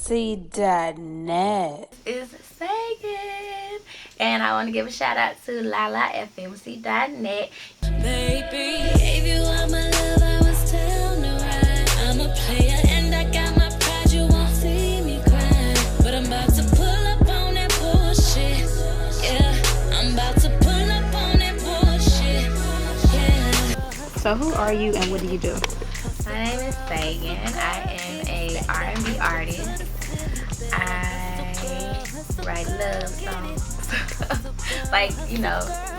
FMC.net. It's Sagan, and I want to give a shout out to Lala FMC.net. Baby, gave you all my love, I was down to ride. I'm a player and I got my pride, you won't see me cry. But I'm about to pull up on that bullshit. Yeah, I'm about to pull up on that bullshit. Yeah. So who are you and what do you do? My name is Sagan. I am a R&B artist. I write love songs. Like,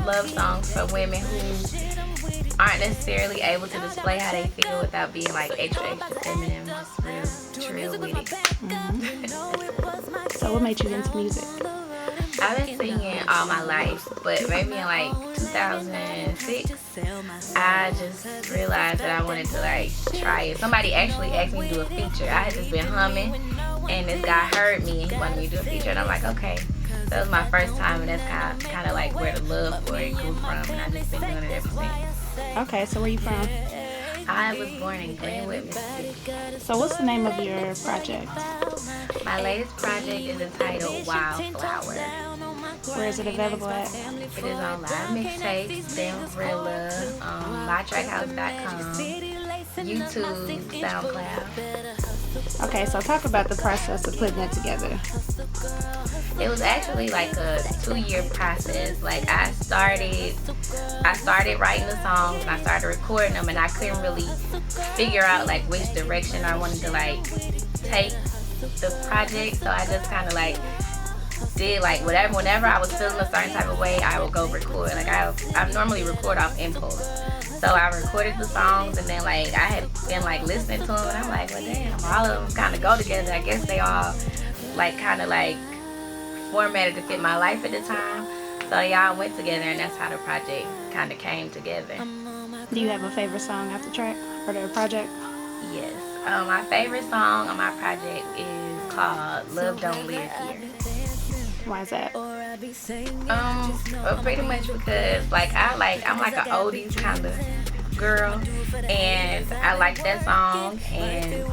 love songs for women who aren't necessarily able to display how they feel without being like extra feminine, just real trill with it. So what made you into music? I've been singing all my life, but maybe in like 2006, I just realized that I wanted to like try it. Somebody actually asked me to do a feature. I had just been humming, and this guy heard me and he wanted me to do a feature, and I'm like, okay. So that was my first time, and that's kind of like where the love for it grew from, and I've just been doing it ever since. Okay, so where you from? I was born in Greenwood, Mississippi. So what's the name of your project? My latest project is entitled Wildflower. Where is it available at? It is on Live Mixtapes, Stand Real Love, mytrackhouse.com, YouTube, SoundCloud. Okay, so talk about the process of putting it together. It was actually like a 2-year process. Like I started writing the songs and I started recording them, and I couldn't really figure out like which direction I wanted to like take the project. So I just kind of like did like whenever I was feeling a certain type of way, I would go record. Like I normally record off impulse. So I recorded the songs, and then like I had been like listening to them, and I'm like, well damn, all of them kind of go together. I guess they all like kind of like formatted to fit my life at the time. So y'all went together, and that's how the project kind of came together. Do you have a favorite song off the track or the project? Yes. My favorite song on my project is called Love Don't Live Here. Why is that? Pretty much because I'm like an oldies kind of girl, and I like that song, and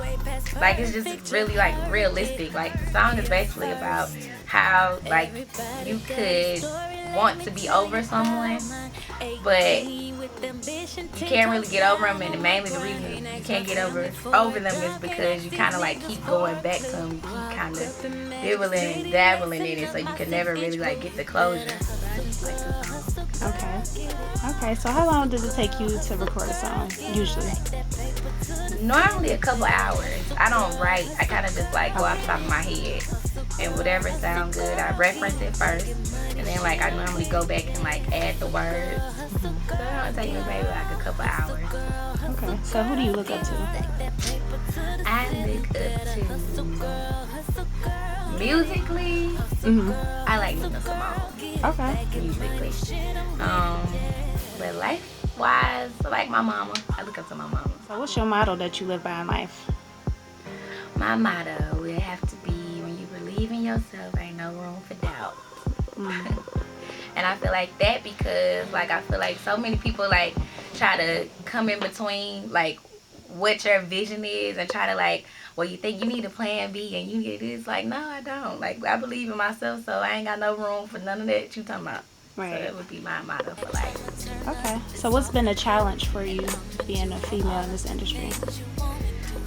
like it's just really like realistic. Like the song is basically about how like you could want to be over someone, but you can't really get over them, and mainly the reason you can't get over them is because you kind of like keep going back to them, you keep kind of dibbling and dabbling in it, so you can never really like get the closure. Okay, so how long does it take you to record a song usually? Normally a couple hours. I don't write, I kind of just like go off the top of my head, and whatever sounds good I reference it first, and then like I normally go back and like add the words. So it don't take me maybe like a couple hours. Okay, so who do you look up to? I look up to musically, I like Nina Simone. Okay. Musically. But life-wise, I like my mama. I look up to my mama. So what's your motto that you live by in life? My motto would have to be, when you believe in yourself, ain't no room for doubt. And I feel like that because like I feel like so many people like try to come in between like what your vision is and try to like, well, you think you need a plan B and you need this. Like, no, I don't. Like, I believe in myself, so I ain't got no room for none of that you talking about. Right. So that would be my motto for life. Okay. So what's been a challenge for you being a female in this industry?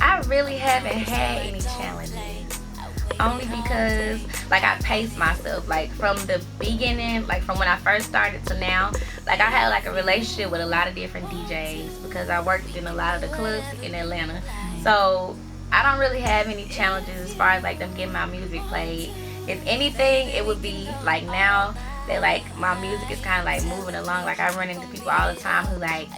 I really haven't had any challenges. Only because, like, I paced myself. Like, from the beginning, like, from when I first started to now, like, I had, like, a relationship with a lot of different DJs because I worked in a lot of the clubs in Atlanta. So, I don't really have any challenges as far as, like, them getting my music played. If anything, it would be, like, now that, like, my music is kind of, like, moving along. Like, I run into people all the time who, like,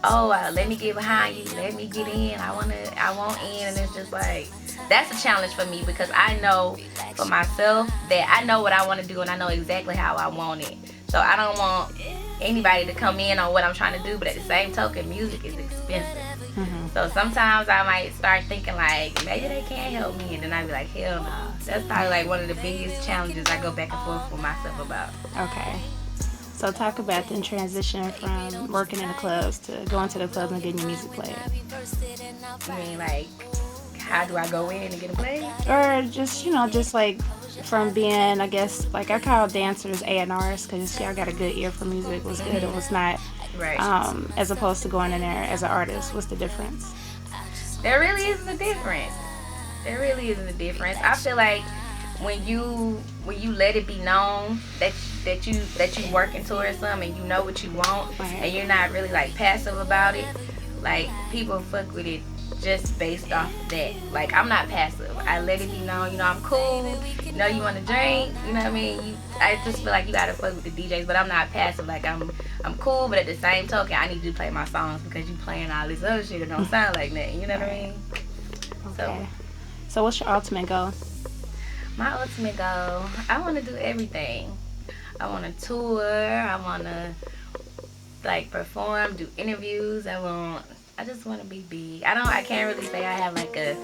oh, let me get behind you, let me get in, I want in, and it's just like, that's a challenge for me because I know for myself that I know what I want to do and I know exactly how I want it. So I don't want anybody to come in on what I'm trying to do, but at the same token, music is expensive. So sometimes I might start thinking like, maybe they can't help me, and then I'd be like, hell no. That's probably like one of the biggest challenges I go back and forth with myself about. Okay. So talk about the transition from working in the clubs to going to the clubs and getting your music played. I mean, like, how do I go in and get a play? Or just, just like from being, I guess, like I call dancers A&Rs because y'all got a good ear for music. What's good and what's not. Right. As opposed to going in there as an artist. What's the difference? There really isn't a difference. There really isn't a difference. I feel like when you let it be known that you working towards something and you know what you want, and you're not really like passive about it, like people fuck with it just based off of that. Like I'm not passive. I let it be known, I'm cool. You want to drink, you know what I mean? I just feel like you gotta fuck with the DJs, but I'm not passive. Like I'm cool, but at the same token, I need you to play my songs because you playing all this other shit that don't sound like that. You know what I mean? Okay. So what's your ultimate goal? My ultimate goal, I want to do everything. I want to tour. I want to like perform, do interviews. I just want to be big. I can't really say I have like a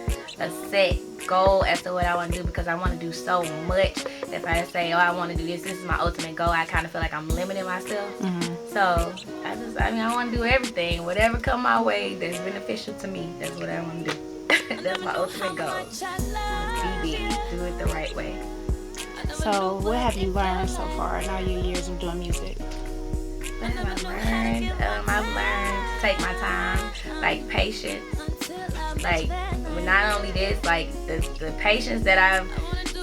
set goal as to what I want to do because I want to do so much. If I say, I want to do this is my ultimate goal, I kind of feel like I'm limiting myself. So I want to do everything. Whatever come my way that's beneficial to me, that's what I want to do. That's my ultimate goal. Be big. Do it the right way. So what have you learned so far in all your years of doing music? What have I learned? I've learned to take my time, like patience. Like not only this, like the patience that I've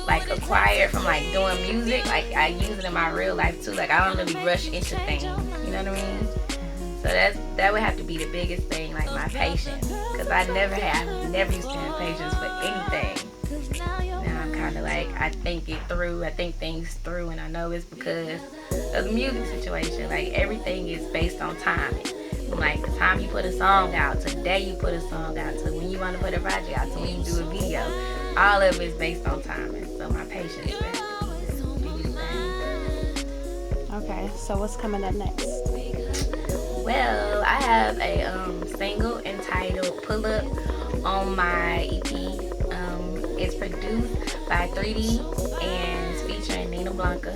like acquired from like doing music, like I use it in my real life too. Like I don't really rush into things. You know what I mean? So that would have to be the biggest thing, like my patience, because I never used to have patience for anything. Now I'm kind of like I think things through, and I know it's because of the music situation. Like everything is based on timing. From like the time you put a song out to the day you put a song out to when you want to put a project out to when you do a video, all of it is based on timing. So my patience is the biggest thing. Okay, so what's coming up next? Well, I have a single entitled Pull Up on my EP. It's produced by 3D and it's featuring Blanka.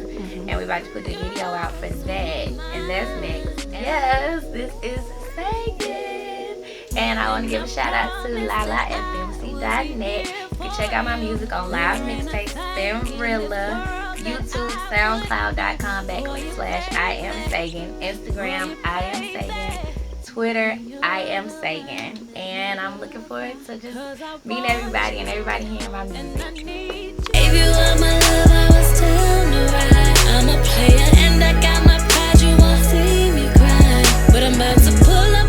And we're about to put the video out for that. And that's next. Yes, this is Sagan. And I want to give a shout out to Lala at FMC.net. You can check out my music on Live Mixtapes, Spinrilla, YouTube, SoundCloud.com/I am Sagan, Instagram, I am Sagan, Twitter, I am Sagan. And I'm looking forward to just meeting everybody and everybody hearing my music. If you want my love, I was down to ride. I'm a player and I got my pride. You won't see me cry, but I'm about to pull up